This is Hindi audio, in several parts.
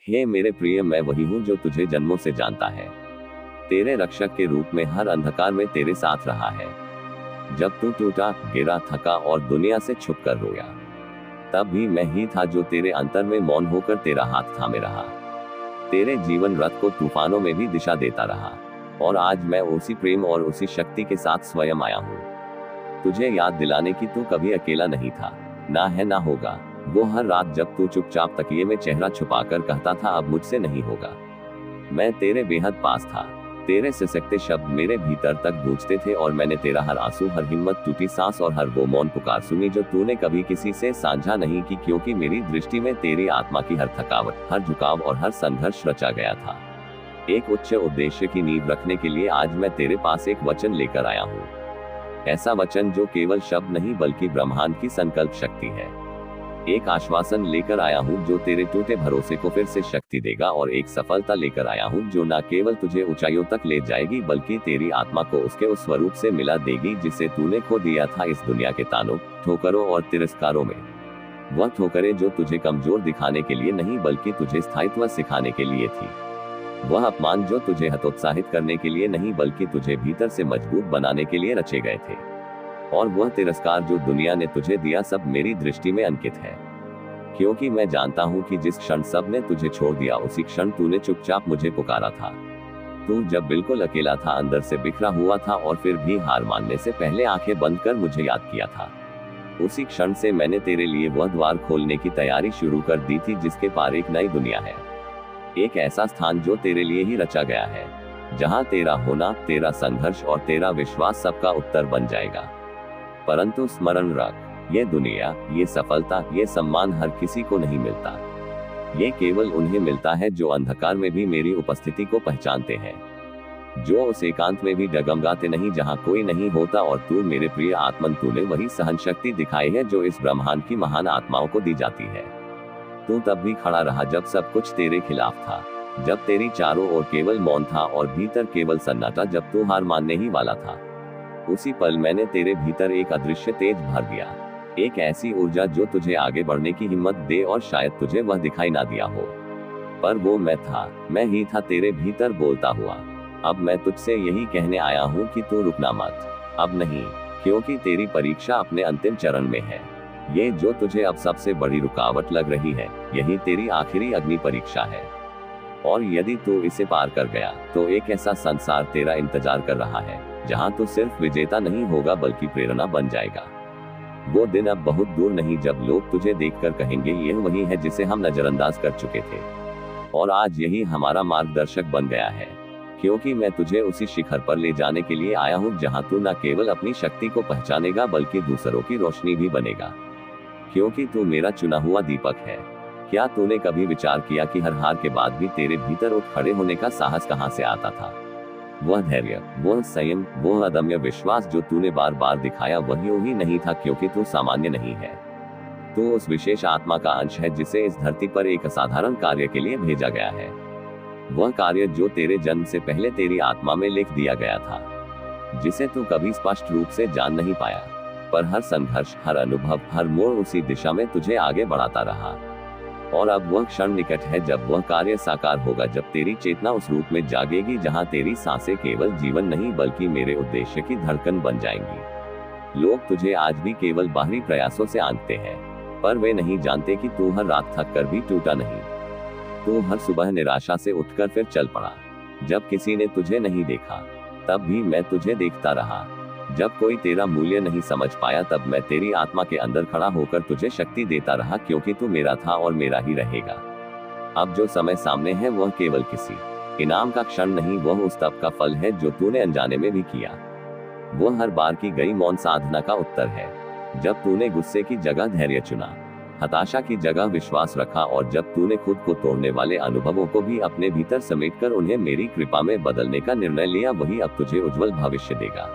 हे मेरे प्रिय, मैं वही हूँ जो तुझे जन्मों से जानता है। तेरे रक्षक के रूप में हर अंधकार में तेरे साथ रहा है। जब तू टूटा, गिरा, थका और दुनिया से छुपकर रोया, तब भी मैं ही था जो तेरे अंतर में मौन होकर तेरा हाथ थामे रहा। तेरे जीवन रथ को तूफानों में भी दिशा देता रहा। और आज मैं उसी प्रेम और उसी शक्ति के साथ स्वयं आया हूँ, तुझे याद दिलाने की तू कभी अकेला नहीं था, ना है ना होगा। वो हर रात जब तू चुपचाप तकिए में चेहरा छुपाकर कहता था अब मुझसे नहीं होगा, मैं तेरे बेहद पास था। तेरे सिसकते शब्द मेरे भीतर तक गूंजते थे और मैंने तेरा हर आंसू, हर हिम्मत, टूटी सांस और हर वो मौन पुकार सुनी जो तूने कभी किसी से साझा नहीं की, क्योंकि मेरी दृष्टि में तेरी आत्मा की हर थकावट, हर झुकाव और हर संघर्ष रचा गया था। एक उच्च उद्देश्य की नींव रखने के लिए आज मैं तेरे पास एक वचन लेकर आया हूँ। ऐसा वचन जो केवल शब्द नहीं बल्कि ब्रह्मांड की संकल्प शक्ति है। एक आश्वासन लेकर आया हूँ जो तेरे टूटे भरोसे को फिर से शक्ति देगा, और एक सफलता लेकर आया हूँ जो न केवल तुझे ऊंचाइयों तक ले जाएगी बल्कि तेरी आत्मा को उसके उस स्वरूप से मिला देगी जिसे तूने खो दिया था इस दुनिया के तानों, ठोकरों और तिरस्कारों में। वह ठोकरें जो तुझे कमजोर दिखाने के लिए नहीं बल्कि तुझे स्थायित्व सिखाने के लिए थी। वह अपमान जो तुझे हतोत्साहित करने के लिए नहीं बल्कि तुझे भीतर से मजबूत बनाने के लिए रचे गए थे। और वह तिरस्कार जो दुनिया ने तुझे दिया सब मेरी दृष्टि में अंकित है, क्योंकि मैं जानता हूँ कि जिस क्षण सब ने तुझे छोड़ दिया उसी क्षण तूने चुपचाप मुझे पुकारा था। तू जब बिल्कुल अकेला था, अंदर से बिखरा हुआ था और फिर भी हार मानने से पहले आंखें बंद कर मुझे याद किया था। उसी क्षण से मैंने तेरे लिए वह द्वार खोलने की तैयारी शुरू कर दी थी जिसके पार एक नई दुनिया है, एक ऐसा स्थान जो तेरे लिए ही रचा गया है, जहाँ तेरा होना, तेरा संघर्ष और तेरा विश्वास सबका उत्तर बन जाएगा। परंतु स्मरण रख, ये दुनिया, ये सफलता, ये सम्मान हर किसी को नहीं मिलता। ये केवल उन्हें मिलता है जो अंधकार में भी मेरी उपस्थिति को पहचानते हैं, जो उस एकांत में भी डगमगाते नहीं जहां कोई नहीं होता। और तू मेरे प्रिय आत्मन, तूने वही सहन शक्ति दिखाई है जो इस ब्रह्मांड की महान आत्माओं को दी जाती है। तू तब भी खड़ा रहा जब सब कुछ तेरे खिलाफ था, जब तेरी चारों ओर केवल मौन था और भीतर केवल सन्नाटा, जब तू हार मानने ही वाला था। उसी पल मैंने तेरे भीतर एक अदृश्य तेज भर दिया, एक ऐसी ऊर्जा जो तुझे आगे बढ़ने की हिम्मत दे, और शायद तुझे वह दिखाई ना दिया हो, पर वो मैं था, मैं ही था तेरे भीतर बोलता हुआ। अब मैं तुझसे यही कहने आया हूँ कि तू रुकना मत, अब नहीं, क्योंकि तेरी परीक्षा अपने अंतिम चरण में है। ये जो तुझे अब सबसे बड़ी रुकावट लग रही है, यही तेरी आखिरी अग्नि परीक्षा है। और यदि तू इसे पार कर गया तो एक ऐसा संसार तेरा इंतजार कर रहा है जहां तू सिर्फ विजेता नहीं होगा बल्कि प्रेरणा बन जाएगा। वो दिन अब बहुत दूर नहीं जब लोग तुझे देखकर कहेंगे यह वही है जिसे हम नजरअंदाज कर चुके थे। और आज यही हमारा मार्गदर्शक बन गया है, क्योंकि मैं तुझे उसी शिखर पर ले जाने के लिए आया हूँ जहाँ तू न केवल अपनी शक्ति को पहचानेगा बल्कि दूसरों की रोशनी भी बनेगा, क्योंकि तू मेरा चुना हुआ दीपक है। क्या तूने कभी विचार किया कि हर हार के बाद भी तेरे भीतर उठ खड़े होने का साहस कहाँ से आता था? वह धैर्य, वह संयम, वह अदम्य विश्वास जो तूने बार बार दिखाया वही ही नहीं था, क्योंकि तू सामान्य नहीं है। तू उस विशेष आत्मा का अंश है जिसे इस धरती पर एक असाधारण कार्य के लिए भेजा गया है। वह कार्य जो तेरे जन्म से पहले तेरी आत्मा में लिख दिया गया था, जिसे तू कभी स्पष्ट रूप से जान नहीं पाया, पर हर संघर्ष, हर अनुभव, हर मोड़ उसी दिशा में तुझे आगे बढ़ाता रहा। और अब वह क्षण निकट है जब वह कार्य साकार होगा, जब तेरी चेतना उस रूप में जागेगी जहां तेरी सांसें केवल जीवन नहीं बल्कि मेरे उद्देश्य की धड़कन बन जाएंगी। लोग तुझे आज भी केवल बाहरी प्रयासों से आंकते हैं, पर वे नहीं जानते कि तू हर रात थक कर भी टूटा नहीं। तू हर सुबह निराशा से उठकर फिर चल पड़ा। जब किसी ने तुझे नहीं देखा तब भी मैं तुझे देखता रहा। जब कोई तेरा मूल्य नहीं समझ पाया तब मैं तेरी आत्मा के अंदर खड़ा होकर तुझे शक्ति देता रहा, क्योंकि तू मेरा था और मेरा ही रहेगा। अब जो समय सामने है वह केवल किसी इनाम का क्षण नहीं, वह उस तप का फल है जो तूने अनजाने में भी किया। वह हर बार की गई मौन साधना का उत्तर है, जब तूने गुस्से की जगह धैर्य चुना, हताशा की जगह विश्वास रखा, और जब तूने खुद को तोड़ने वाले अनुभवों को भी अपने भीतर समेटकर उन्हें मेरी कृपा में बदलने का निर्णय लिया, वही अब तुझे उज्जवल भविष्य देगा।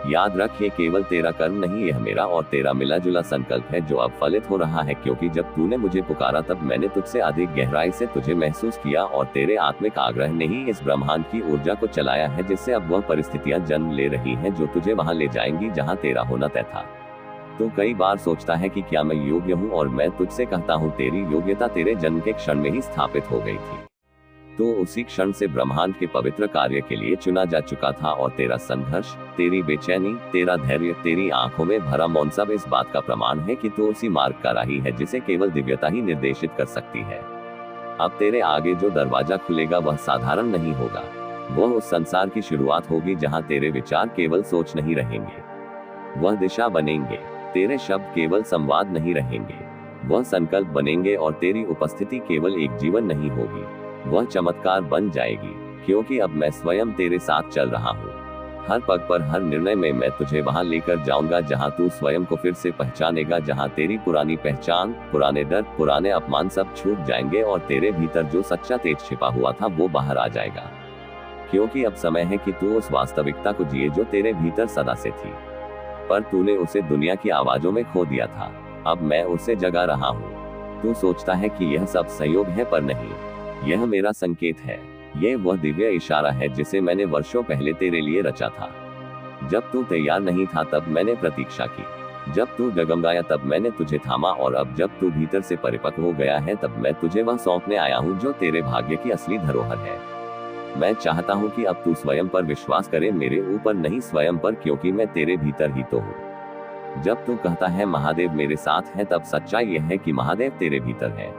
याद रख, ये केवल तेरा कर्म नहीं, यह मेरा और तेरा मिला जुला संकल्प है जो अब फलित हो रहा है, क्योंकि जब तूने मुझे पुकारा तब मैंने तुझसे अधिक गहराई से तुझे महसूस किया, और तेरे आत्मिक आग्रह ने ही इस ब्रह्मांड की ऊर्जा को चलाया है, जिससे अब वह परिस्थितियां जन्म ले रही हैं जो तुझे वहां ले जाएंगी जहां तेरा होना तय था। तो कई बार सोचता है कि क्या मैं योग्य हूँ, और मैं तुझसे कहता हूँ तेरी योग्यता तेरे जन्म के क्षण में ही स्थापित हो गई थी। तो उसी क्षण से ब्रह्मांड के पवित्र कार्य के लिए चुना जा चुका था, और तेरा संघर्ष, तेरी बेचैनी, तेरा धैर्य, तेरी आंखों में भरा मौन सब इस बात का प्रमाण है कि तू उसी मार्ग का राही है जिसे केवल दिव्यता ही निर्देशित कर सकती है। अब तेरे आगे जो दरवाजा खुलेगा वह साधारण नहीं होगा। वह उस संसार की शुरुआत होगी जहाँ तेरे विचार केवल सोच नहीं रहेंगे, वह दिशा बनेंगे। तेरे शब्द केवल संवाद नहीं रहेंगे, वह संकल्प बनेंगे। और तेरी उपस्थिति केवल एक जीवन नहीं होगी, वह चमत्कार बन जाएगी, क्योंकि अब मैं स्वयं तेरे साथ चल रहा हूँ। हर पग पर, हर निर्णय में मैं तुझे वहां लेकर जाऊंगा जहां तू स्वयं को फिर से पहचानेगा, जहां तेरी पुरानी पहचान, पुराने डर, पुराने अपमान सब छूट जाएंगे, और तेरे भीतर जो सच्चा तेज छिपा हुआ था वो बाहर आ जाएगा। क्योंकि अब समय है कि तू उस वास्तविकता को जिए जो तेरे भीतर सदा से थी, पर तूने उसे दुनिया की आवाजों में खो दिया था। अब मैं उसे जगा रहा हूँ। तू सोचता है कि यह सब संयोग है, पर नहीं, यह मेरा संकेत है। यह वह दिव्य इशारा है जिसे मैंने वर्षों पहले तेरे लिए रचा था। जब तू तैयार नहीं था तब मैंने प्रतीक्षा की, जब तू डगमगाया तब मैंने तुझे थामा, और अब जब तू भीतर से परिपक्व हो गया है तब मैं तुझे वह सौंपने आया हूँ जो तेरे भाग्य की असली धरोहर है। मैं चाहता हूँ कि अब तू स्वयं पर विश्वास करे, मेरे ऊपर नहीं, स्वयं पर, क्योंकि मैं तेरे भीतर ही तो हूँ। जब तू कहता है महादेव मेरे साथ है, तब सच्चाई यह है कि महादेव तेरे भीतर है,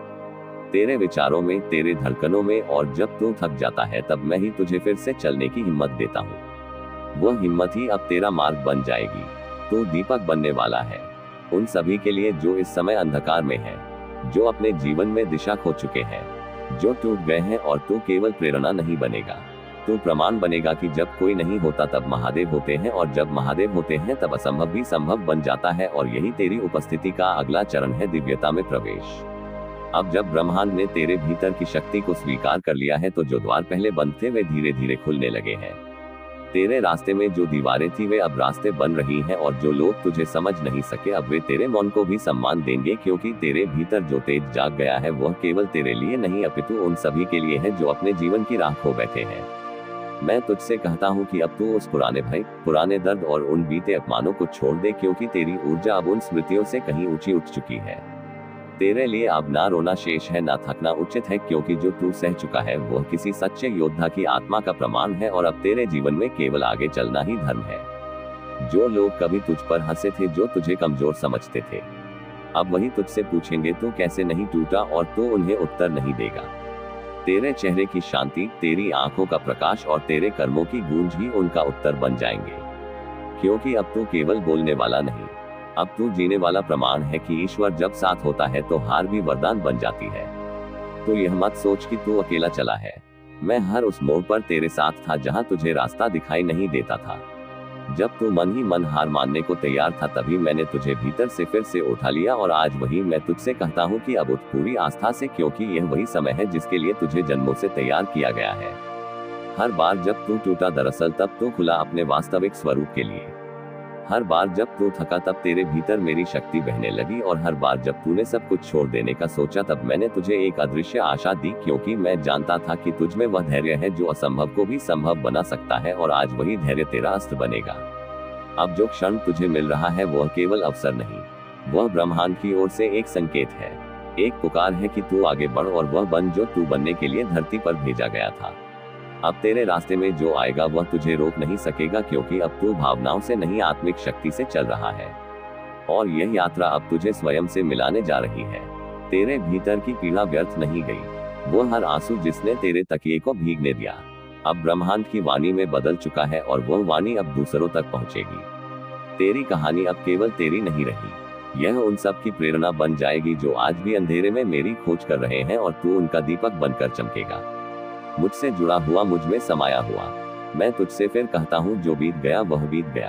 तेरे विचारों में, तेरे धड़कनों में। और जब तू थक जाता है तब मैं ही तुझे फिर से चलने की हिम्मत देता हूँ। वह हिम्मत ही अब तेरा मार्ग बन जाएगी। तू दीपक बनने वाला है उन सभी के लिए जो इस समय अंधकार में है, जो अपने जीवन में दिशा खो चुके हैं, जो टूट गए हैं। और तू केवल प्रेरणा नहीं बनेगा, तू प्रमाण बनेगा कि जब कोई नहीं होता तब महादेव होते हैं, और जब महादेव होते हैं तब असंभव भी संभव बन जाता है। और यही तेरी उपस्थिति का अगला चरण है, दिव्यता में प्रवेश। अब जब ब्रह्मांड ने तेरे भीतर की शक्ति को स्वीकार कर लिया है तो जो द्वार पहले बंद थे वे धीरे धीरे खुलने लगे हैं। तेरे रास्ते में जो दीवारें थी वे अब रास्ते बन रही हैं, और जो लोग तुझे समझ नहीं सके अब वे तेरे मौन को भी सम्मान देंगे, क्योंकि तेरे भीतर जो तेज जाग गया है वह केवल तेरे लिए नहीं अपितु उन सभी के लिए है जो अपने जीवन की राह खो बैठे हैं। मैं तुझसे कहता हूँ कि अब तू उस पुराने भय, पुराने दर्द और उन बीते अपमानों को छोड़ दे, क्योंकि तेरी ऊर्जा अब उन स्मृतियों से कहीं ऊंची उठ चुकी है। तेरे लिए अब ना रोना शेष है, ना थकना उचित है, क्योंकि जो तू सह चुका है वह किसी सच्चे योद्धा की आत्मा का प्रमाण है। और अब तेरे जीवन में केवल आगे चलना ही धर्म है। जो लोग कभी तुझ पर हंसे थे, जो तुझे कमजोर समझते थे, अब वही तुझसे पूछेंगे तू कैसे नहीं टूटा, और तू उन्हें उत्तर नहीं देगा। तेरे चेहरे की शांति, तेरी आंखों का प्रकाश और तेरे कर्मों की गूंज ही उनका उत्तर बन जाएंगे। क्योंकि अब तू केवल बोलने वाला नहीं, अब तू जीने वाला प्रमाण है कि ईश्वर जब साथ होता है तो हार भी वरदान बन जाती है। तो यह मत सोच कि तू अकेला चला है। मैं हर उस मोड़ पर तेरे साथ था जहां तुझे रास्ता दिखाई नहीं देता था। जब तू मन ही मन हार मानने को तैयार था तभी मैंने तुझे भीतर से फिर से उठा लिया, और आज वही मैं तुझसे कहता हूँ कि अब उठ पूरी आस्था से, क्योंकि यह वही समय है जिसके लिए तुझे जन्मों से तैयार किया गया है। हर बार जब तू टूटा दरअसल तब तू खुला अपने वास्तविक स्वरूप के लिए। हर बार जब तू थका तब तेरे भीतर मेरी शक्ति बहने लगी, और हर बार जब तूने सब कुछ छोड़ देने का सोचा तब मैंने तुझे एक अदृश्य आशा दी, क्योंकि मैं जानता था कि तुझ में वह धैर्य है जो असंभव को भी संभव बना सकता है। और आज वही धैर्य तेरा अस्त्र बनेगा। अब जो क्षण तुझे मिल रहा है वह केवल अवसर नहीं, वह ब्रह्मांड की ओर से एक संकेत है, एक पुकार है कि तू आगे बढ़ और वह बन जो तू बनने के लिए धरती पर भेजा गया था। अब तेरे रास्ते में जो आएगा वह तुझे रोक नहीं सकेगा, क्योंकि अब तू भावनाओं से नहीं आत्मिक शक्ति से चल रहा है। और यह यात्रा अब तुझे स्वयं से मिलाने जा रही है। तेरे भीतर की पीड़ा व्यर्थ नहीं गई, वो हर आंसू जिसने तेरे तकिए को भीगने दिया अब ब्रह्मांड की वाणी में बदल चुका है, और वह वाणी अब दूसरों तक पहुंचेगी। तेरी कहानी अब केवल तेरी नहीं रही, यह उन सब की प्रेरणा बन जाएगी जो आज भी अंधेरे में मेरी खोज कर रहे हैं, और तू उनका दीपक बनकर चमकेगा। मुझसे जुड़ा हुआ, मुझ में समाया हुआ। मैं तुझसे फिर कहता हूँ जो बीत गया वह बीत गया।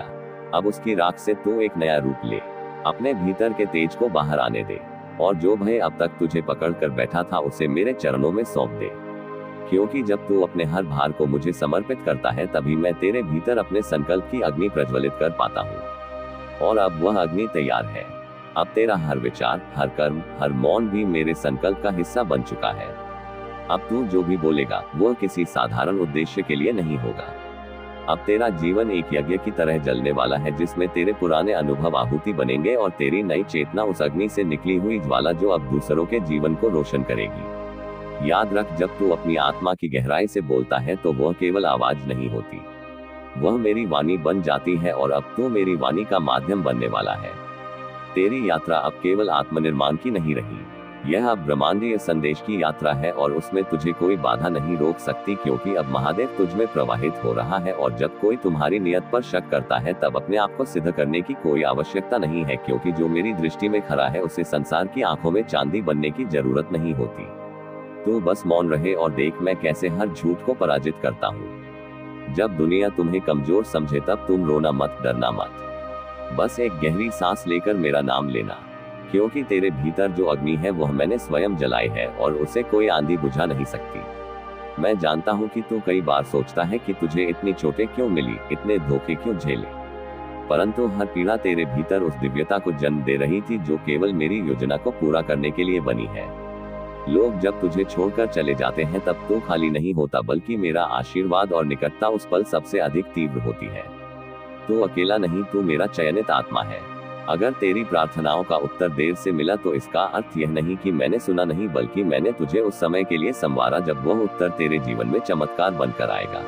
अब उसकी राख से तू एक नया रूप ले, अपने भीतर के तेज को बाहर आने दे, और जो भय अब तक तुझे पकड़ कर बैठा था उसे मेरे चरणों में सौंप दे। क्योंकि जब तू अपने हर भार को मुझे समर्पित करता है तभी मैं तेरे भीतर अपने संकल्प की अग्नि प्रज्वलित कर पाता हूँ, और अब वह अग्नि तैयार है। अब तेरा हर विचार, हर कर्म, हर मौन भी मेरे संकल्प का हिस्सा बन चुका है। अब तू जो भी बोलेगा वह किसी साधारण उद्देश्य के लिए नहीं होगा, अब तेरा जीवन एक यज्ञ की तरह जलने वाला है, जिसमें तेरे पुराने अनुभव आहुति बनेंगे और तेरी नई चेतना उस अग्नि से निकली हुई ज्वाला जो अब दूसरों के जीवन को रोशन करेगी। याद रख, जब तू अपनी आत्मा की गहराई से बोलता है तो वह केवल आवाज नहीं होती, वह मेरी वाणी बन जाती है और अब तू मेरी वाणी का माध्यम बनने वाला है। तेरी यात्रा अब केवल आत्मनिर्माण की नहीं रही, यह अब ब्रह्मांडीय संदेश की यात्रा है और उसमें तुझे कोई बाधा नहीं रोक सकती, क्योंकि अब महादेव तुझ में प्रवाहित हो रहा है। और जब कोई तुम्हारी नियत पर शक करता है तब अपने आप को सिद्ध करने की कोई आवश्यकता नहीं है, क्योंकि जो मेरी दृष्टि में खरा है उसे संसार की आंखों में चांदी बनने की जरूरत नहीं होती। तू बस मौन रहे और देख मैं कैसे हर झूठ को पराजित करता हूँ। जब दुनिया तुम्हें कमजोर समझे तब तुम रोना मत, डरना मत, बस एक गहरी सांस लेकर मेरा नाम लेना, क्योंकि तेरे भीतर जो अग्नि है वह मैंने स्वयं जलाई है और उसे कोई आंधी बुझा नहीं सकती। मैं जानता हूँ कि तू कई बार सोचता है कि तुझे इतनी चोटें क्यों मिली, इतने धोखे क्यों झेले, परंतु हर पीड़ा तेरे भीतर उस दिव्यता को जन्म दे रही थी जो केवल मेरी योजना को पूरा करने के लिए बनी है। लोग जब तुझे छोड़कर चले जाते हैं तब तो खाली नहीं होता, बल्कि मेरा आशीर्वाद और निकटता उस पल सबसे अधिक तीव्र होती है। तू अकेला नहीं, तू मेरा चयनित आत्मा है। अगर तेरी प्रार्थनाओं का उत्तर देर से मिला तो इसका अर्थ यह नहीं कि मैंने सुना नहीं, बल्कि मैंने तुझे उस समय के लिए संवारा जब वह उत्तर तेरे जीवन में चमत्कार बनकर आएगा।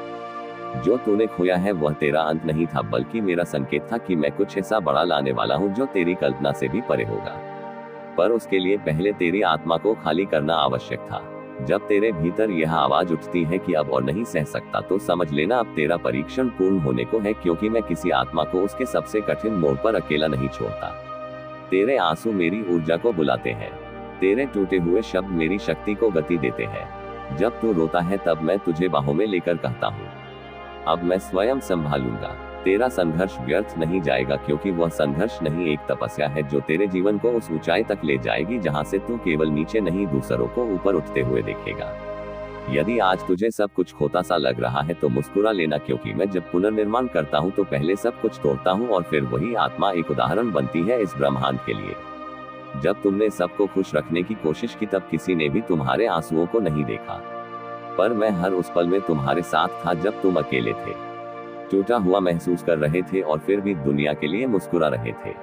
जो तूने खोया है वह तेरा अंत नहीं था, बल्कि मेरा संकेत था कि मैं कुछ ऐसा बड़ा लाने वाला हूँ जो तेरी कल्पना से भी परे होगा। पर उसके लिए पहले तेरी आत्मा को खाली करना आवश्यक था। जब तेरे भीतर यह आवाज उठती है कि अब और नहीं सह सकता, तो समझ लेना अब तेरा परीक्षण पूर्ण होने को है, क्योंकि मैं किसी आत्मा को उसके सबसे कठिन मोड़ पर अकेला नहीं छोड़ता। तेरे आंसू मेरी ऊर्जा को बुलाते हैं, तेरे टूटे हुए शब्द मेरी शक्ति को गति देते हैं। जब तू रोता है तब मैं तुझे बाहों में लेकर कहता हूँ, अब मैं स्वयं संभालूंगा। तेरा संघर्ष व्यर्थ नहीं जाएगा, क्योंकि वह संघर्ष नहीं, एक तपस्या है जो तेरे जीवन को उस ऊंचाई तक ले जाएगी जहां से तू केवल नीचे नहीं दूसरों को ऊपर उठते हुए देखेगा। यदि आज तुझे सब कुछ खोता सा लग रहा है तो मुस्कुरा लेना, क्योंकि मैं जब पुनर्निर्माण करता हूं तो पहले सब कुछ तोड़ता हूं और फिर वही आत्मा एक उदाहरण बनती है इस ब्रह्मांड के लिए। जब तुमने सबको खुश रखने की कोशिश की तब किसी ने भी तुम्हारे आंसुओं को नहीं देखा, पर मैं हर उस पल में तुम्हारे साथ था जब तुम अकेले थे, टूटा हुआ महसूस कर रहे थे और फिर भी दुनिया के लिए मुस्कुरा रहे थे।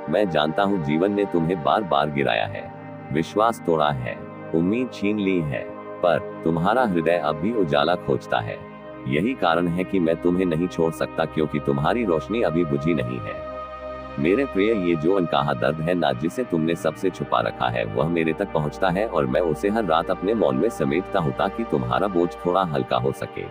मैं जानता हूँ जीवन ने तुम्हें बार बार गिराया है, विश्वास तोड़ा है, उम्मीद छीन ली है, पर तुम्हारा हृदय अब भी उजाला खोजता है। यही कारण है कि मैं तुम्हें नहीं छोड़ सकता, क्योंकि तुम्हारी रोशनी अभी बुझी नहीं है। मेरे प्रिय, ये जो अनकहा दर्द है ना, जिसे तुमने सबसे छुपा रखा है, वह मेरे तक पहुँचता है और मैं उसे हर रात अपने मौन में समेटता हूँ ताकि तुम्हारा बोझ थोड़ा हल्का हो सके।